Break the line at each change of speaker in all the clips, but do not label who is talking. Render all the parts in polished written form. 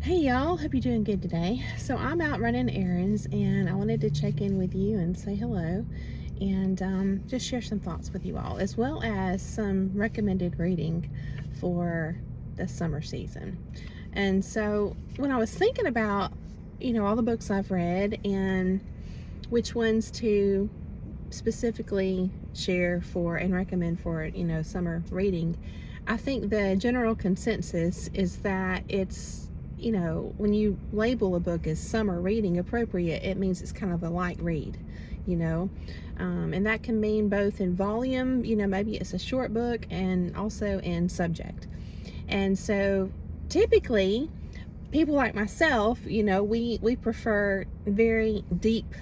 Hey y'all, hope you're doing good today. So I'm out running errands and I wanted to check in with you and say hello and just share some thoughts with you all, as well as some recommended reading for the summer season. And so when I was thinking about, all the books I've read and which ones to specifically share for and recommend for, summer reading, I think the general consensus is that it's, when you label a book as summer reading appropriate, it means it's kind of a light read, you know. And that can mean both in volume, maybe it's a short book, and also in subject. And so typically, people like myself, we prefer very deep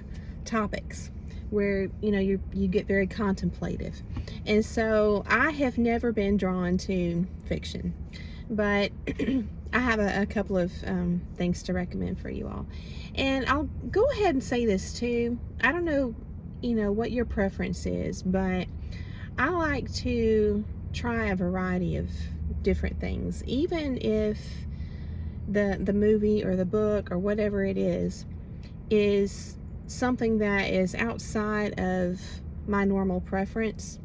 topics where you get very contemplative. And so I have never been drawn to fiction, but I have a couple of things to recommend for you all. And I'll go ahead and say this too. I don't know, what your preference is, but I like to try a variety of different things, even if the movie or the book or whatever it is something that is outside of my normal preference.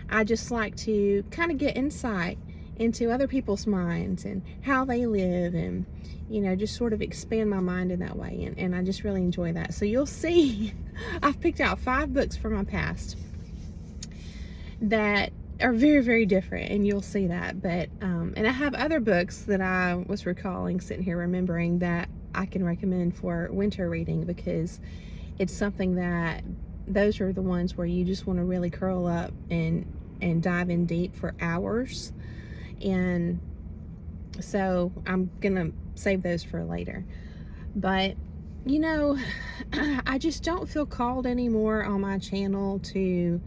I just like to kind of get insight into other people's minds and how they live, and just sort of expand my mind in that way, and I just really enjoy that. So you'll see I've picked out 5 books from my past that are very, very different, and you'll see that. But and I have other books that I was recalling, sitting here remembering, that I can recommend for winter reading, because it's something that those are the ones where you just want to really curl up and dive in deep for hours. And so I'm gonna save those for later. But I just don't feel called anymore on my channel to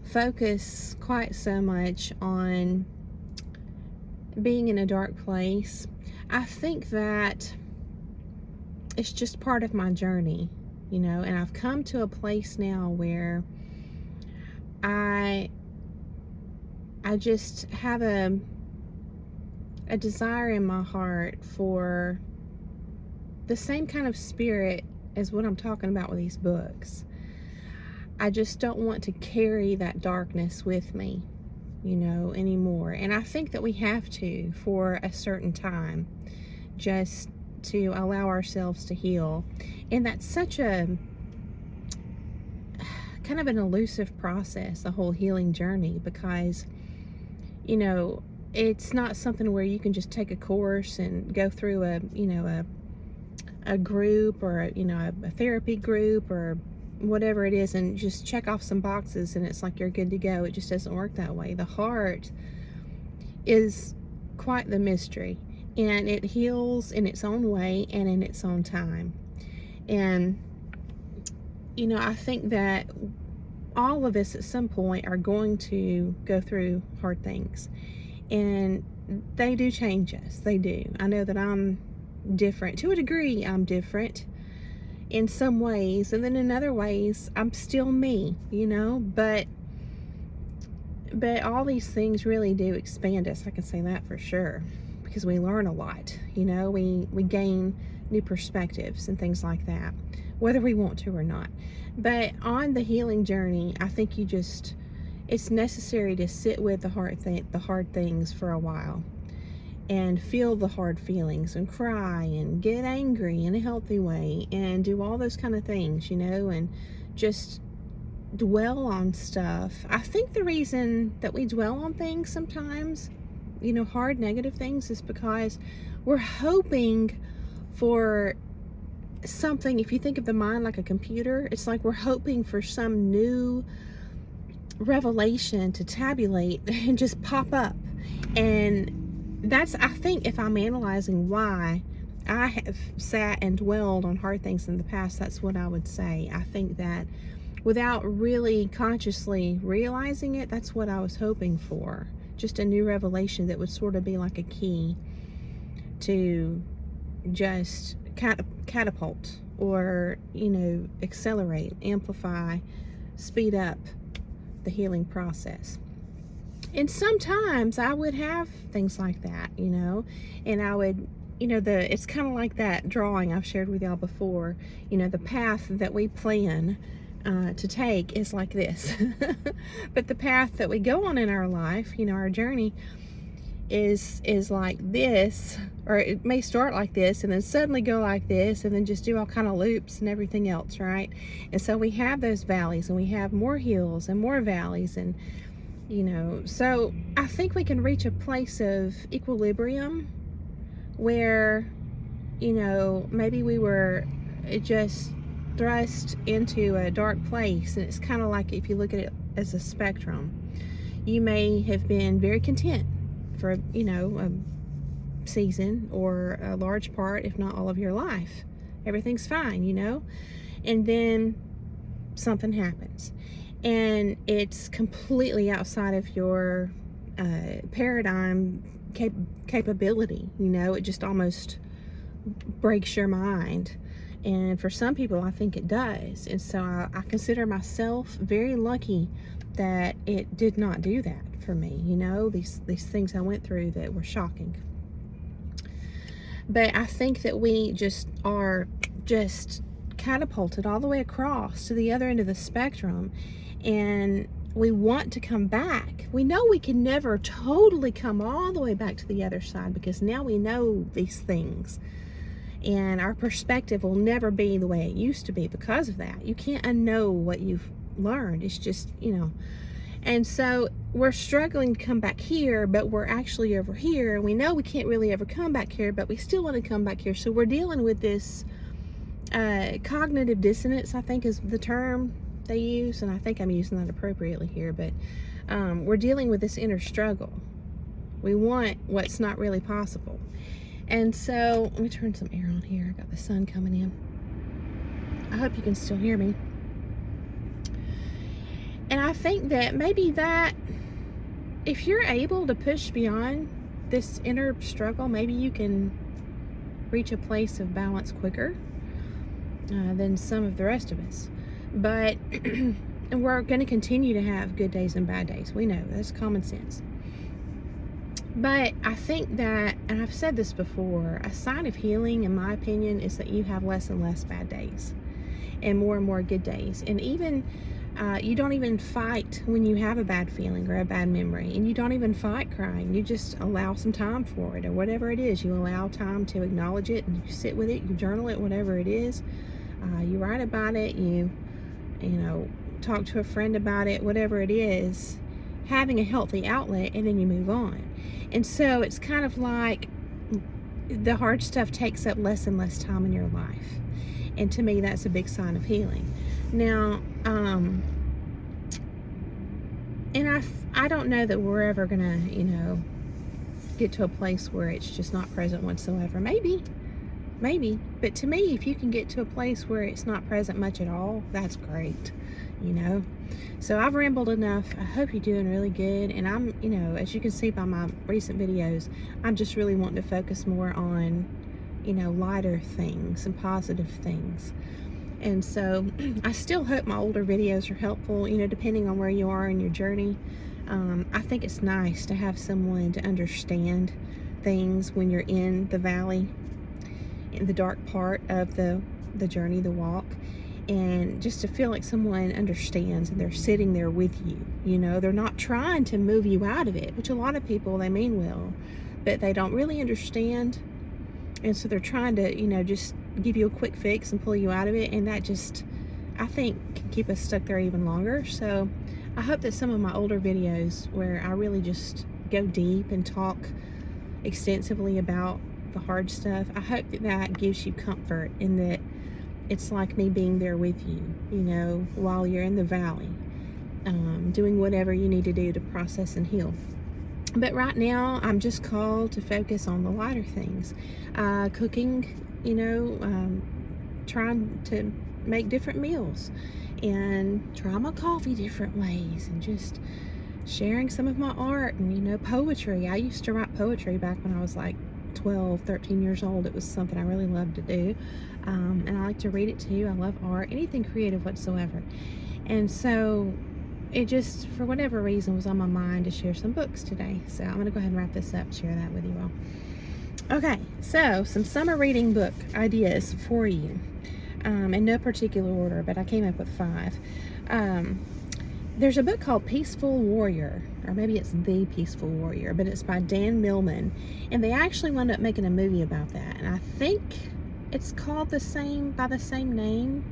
focus quite so much on being in a dark place. I think that it's just part of my journey, and I've come to a place now where I just have a desire in my heart for the same kind of spirit as what I'm talking about with these books. I just don't want to carry that darkness with me, anymore. And I think that we have to, for a certain time, just to allow ourselves to heal. And that's such a kind of an elusive process, the whole healing journey, because it's not something where you can just take a course and go through a group, or a therapy group, or whatever it is, and just check off some boxes and it's like you're good to go. It just doesn't work that way. The heart is quite the mystery, and it heals in its own way and in its own time. And I think that all of us at some point are going to go through hard things, and they do change us. They do. I know that I'm different to a degree. I'm different in some ways, and then in other ways I'm still me, but all these things really do expand us. I can say that for sure, because we learn a lot. We gain new perspectives and things like that, whether we want to or not. But on the healing journey, I think it's necessary to sit with the hard things for a while, and feel the hard feelings, and cry, and get angry in a healthy way, and do all those kind of things, and just dwell on stuff. I think the reason that we dwell on things sometimes, hard, negative things, is because we're hoping for something. If you think of the mind like a computer, it's like we're hoping for some new revelation to tabulate and just pop up. And that's, I think, if I'm analyzing why I have sat and dwelled on hard things in the past, that's what I would say. I think that without really consciously realizing it, that's what I was hoping for. Just a new revelation that would sort of be like a key to just catapult, or accelerate, amplify, speed up the healing process. And sometimes I would have things like that, and I would it's kind of like that drawing I've shared with y'all before. The path that we plan to take is like this. But the path that we go on in our life, our journey, is like this, or it may start like this and then suddenly go like this and then just do all kind of loops and everything else, right? And so we have those valleys and we have more hills and more valleys, and so I think we can reach a place of equilibrium where maybe we were just thrust into a dark place, and it's kind of like, if you look at it as a spectrum, you may have been very content for a season or a large part, if not all of your life. Everything's fine, and then something happens and it's completely outside of your paradigm capability. It just almost breaks your mind. And for some people, I think it does. And so I consider myself very lucky that it did not do that for me. These things I went through that were shocking. But I think that we just are catapulted all the way across to the other end of the spectrum, and we want to come back. We know we can never totally come all the way back to the other side, because now we know these things, and our perspective will never be the way it used to be because of that. You can't unknow what you've learned. It's just, and so we're struggling to come back here, but we're actually over here, and we know we can't really ever come back here, but we still want to come back here. So we're dealing with this cognitive dissonance, I think is the term they use, and I think I'm using that appropriately here, but we're dealing with this inner struggle. We want what's not really possible. And so let me turn some air on here. I got the sun coming in. I hope you can still hear me. And I think that maybe that if you're able to push beyond this inner struggle, maybe you can reach a place of balance quicker than some of the rest of us. But and we're going to continue to have good days and bad days. We know that's common sense. But I think that, and I've said this before, a sign of healing, in my opinion, is that you have less and less bad days and more good days. And even you don't even fight when you have a bad feeling or a bad memory, and you don't even fight crying. You just allow some time for it, or whatever it is. You allow time to acknowledge it, and you sit with it, you journal it, whatever it is. You write about it, you talk to a friend about it, whatever it is, having a healthy outlet, and then you move on. And so it's kind of like the hard stuff takes up less and less time in your life. And to me, that's a big sign of healing. Now, and I don't know that we're ever gonna, get to a place where it's just not present whatsoever. Maybe. But to me, if you can get to a place where it's not present much at all, that's great, So I've rambled enough. I hope you're doing really good. And I'm, as you can see by my recent videos, I'm just really wanting to focus more on, lighter things and positive things. And so I still hope my older videos are helpful, depending on where you are in your journey. I think it's nice to have someone to understand things when you're in the valley, in the dark part of the journey, the walk, and just to feel like someone understands and they're sitting there with you. They're not trying to move you out of it, which a lot of people, they mean well, but they don't really understand, and so they're trying to just give you a quick fix and pull you out of it, and that just, I think, can keep us stuck there even longer. So I hope that some of my older videos where I really just go deep and talk extensively about the hard stuff, I hope that gives you comfort, in that it's like me being there with you, while you're in the valley, doing whatever you need to do to process and heal. But right now, I'm just called to focus on the lighter things. Cooking, trying to make different meals, and try my coffee different ways, and just sharing some of my art and, poetry. I used to write poetry back when I was like 12, 13 years old. It was something I really loved to do. And I like to read it too. I love art, anything creative whatsoever. And so it just, for whatever reason, was on my mind to share some books today. So I'm going to go ahead and wrap this up, share that with you all. Okay, so some summer reading book ideas for you. In no particular order, but I came up with 5. There's a book called Peaceful Warrior, or maybe it's The Peaceful Warrior, but it's by Dan Millman, and they actually wound up making a movie about that, and I think it's called by the same name,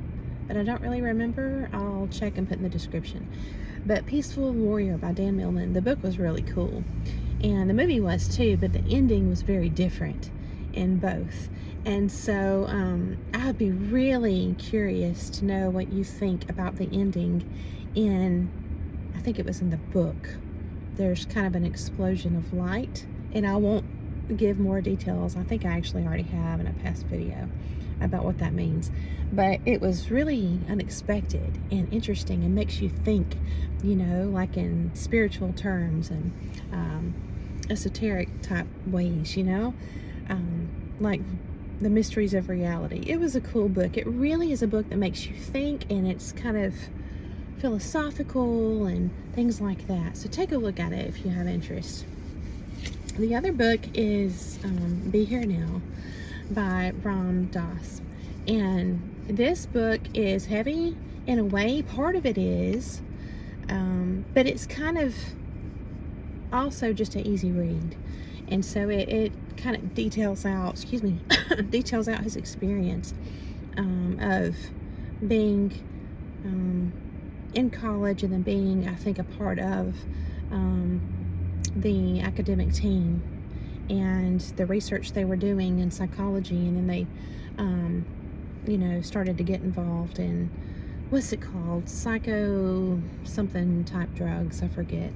but I don't really remember. I'll check and put in the description. But Peaceful Warrior by Dan Millman, the book was really cool, and the movie was too, but the ending was very different in both. And so I would be really curious to know what you think about the ending I think it was in the book. There's kind of an explosion of light, and I won't give more details. I think I actually already have in a past video about what that means, but it was really unexpected and interesting and makes you think, like in spiritual terms and esoteric type ways, like the mysteries of reality. It was a cool book. It really is a book that makes you think, and it's kind of philosophical and things like that. So take a look at it if you have interest. The other book is Be Here Now by Ram Dass. And this book is heavy in a way. Part of it is, but it's kind of also just an easy read. And so it kind of details out his experience of being in college, and then being, I think, a part of the academic team and the research they were doing in psychology, and then they started to get involved in, what's it called, psycho something type drugs, I forget.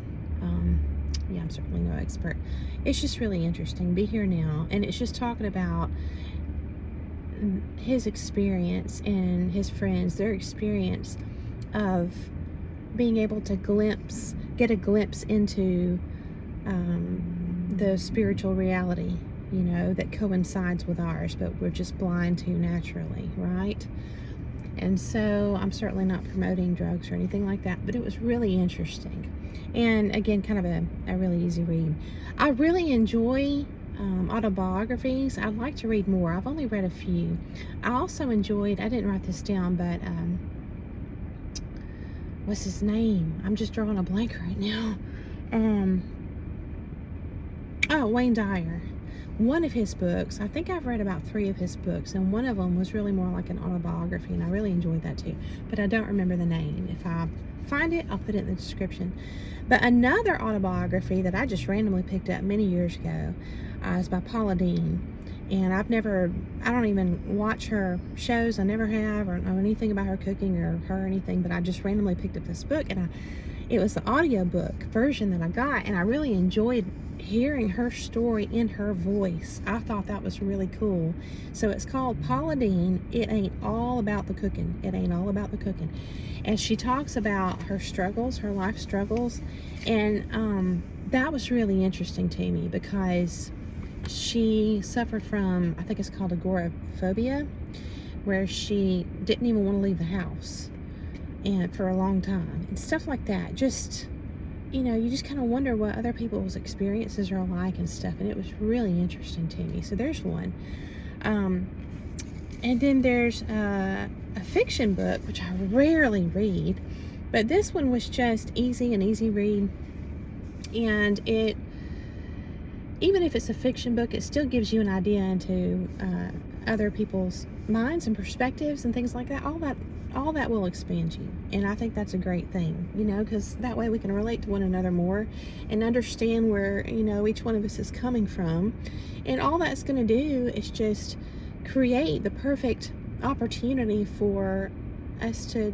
Yeah, I'm certainly no expert. It's just really interesting. Be Here Now, and it's just talking about his experience and his friends, their experience of being able to get a glimpse into the spiritual reality, that coincides with ours, but we're just blind to naturally, right? And so I'm certainly not promoting drugs or anything like that, but it was really interesting. And again, kind of a really easy read. I really enjoy autobiographies. I'd like to read more. I've only read a few. I also enjoyed, I didn't write this down, but what's his name? I'm just drawing a blank right now. Wayne Dyer. One of his books, I think I've read about 3 of his books, and one of them was really more like an autobiography, and I really enjoyed that too, but I don't remember the name. If I find it, I'll put it in the description. But another autobiography that I just randomly picked up many years ago is by Paula Deen. And I don't even watch her shows. I never have, or know anything about her cooking or her anything, but I just randomly picked up this book, and it was the audiobook version that I got, and I really enjoyed hearing her story in her voice. I thought that was really cool. So it's called Paula Deen, It Ain't All About the Cooking. It Ain't All About the Cooking. And she talks about her struggles, her life struggles, and that was really interesting to me because she suffered from, I think it's called agoraphobia, where she didn't even want to leave the house and for a long time and stuff like that. Just, you just kind of wonder what other people's experiences are like and stuff, and it was really interesting to me. So there's one. And then there's a fiction book, which I rarely read, but this one was just an easy read, and even if it's a fiction book, it still gives you an idea into other people's minds and perspectives and things like that. All that will expand you, and I think that's a great thing, because that way we can relate to one another more and understand where, each one of us is coming from. And all that's going to do is just create the perfect opportunity for us to,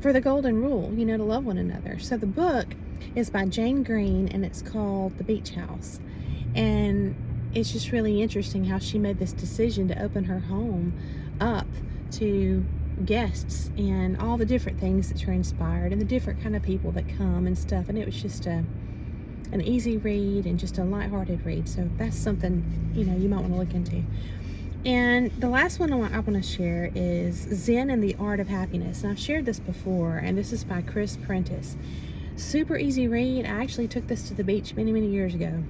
for the golden rule, to love one another. So the book is by Jane Green, and it's called The Beach House. And it's just really interesting how she made this decision to open her home up to guests and all the different things that transpired and the different kind of people that come and stuff. And it was just an easy read and just a lighthearted read. So that's something, you might want to look into. And the last one I want to share is Zen and the Art of Happiness. And I've shared this before, and this is by Chris Prentice. Super easy read. I actually took this to the beach many years ago,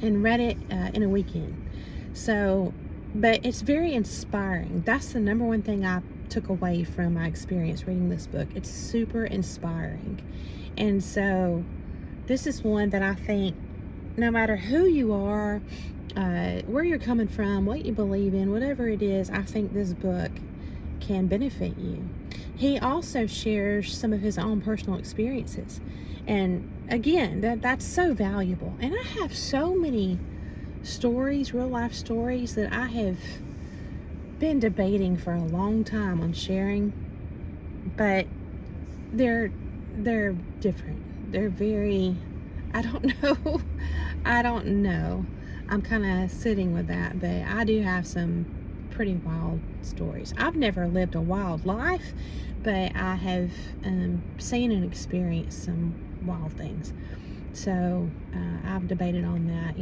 and read it in a weekend. So, but it's very inspiring. That's the number one thing I took away from my experience reading this book. It's super inspiring. And so this is one that I think no matter who you are, where you're coming from, what you believe in, whatever it is, I think this book can benefit you. He also shares some of his own personal experiences. And again, that's so valuable. And I have so many stories, real life stories, that I have been debating for a long time on sharing, but they're different. They're very, I don't know. I don't know. I'm kind of sitting with that, but I do have some pretty wild stories. I've never lived a wild life, but I have seen and experienced some wild things. So I've debated on that,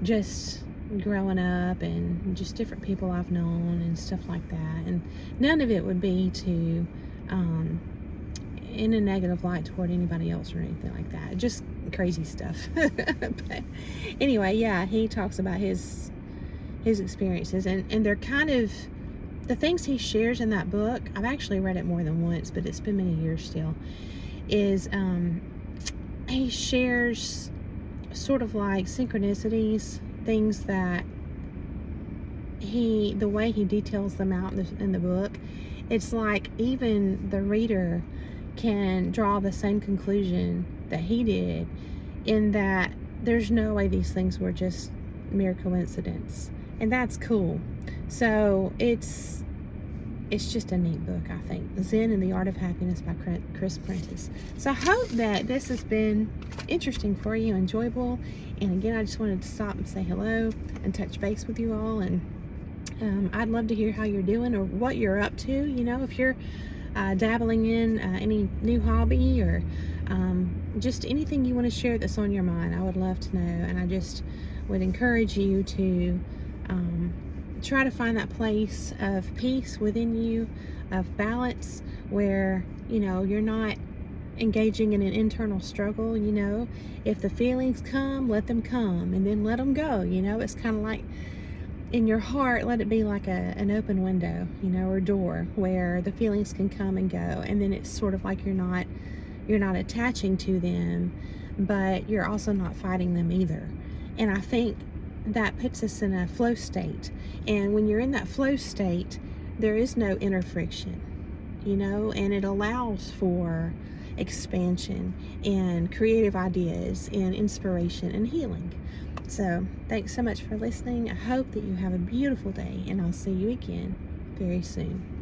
just growing up and just different people I've known and stuff like that. And none of it would be to in a negative light toward anybody else or anything like that. Just crazy stuff. But anyway, yeah, he talks about his experiences, and they're kind of the things he shares in that book. I've actually read it more than once, but it's been many years still. Is he shares sort of like synchronicities, things that the way he details them out in the book, it's like even the reader can draw the same conclusion that he did, in that there's no way these things were just mere coincidence. And that's cool. So it's just a neat book, I think. Zen and the Art of Happiness by Chris Prentice. So I hope that this has been interesting for you, enjoyable. And again, I just wanted to stop and say hello and touch base with you all. And I'd love to hear how you're doing or what you're up to. If you're dabbling in any new hobby or just anything you want to share that's on your mind, I would love to know. And I just would encourage you to try to find that place of peace within you, of balance, where you're not engaging in an internal struggle. If the feelings come, let them come, and then let them go. It's kind of like in your heart, let it be like an open window, or door, where the feelings can come and go, and then it's sort of like you're not attaching to them, but you're also not fighting them either. And I think that puts us in a flow state. And when you're in that flow state, there is no inner friction, and it allows for expansion and creative ideas and inspiration and healing. So thanks so much for listening. I hope that you have a beautiful day, and I'll see you again very soon.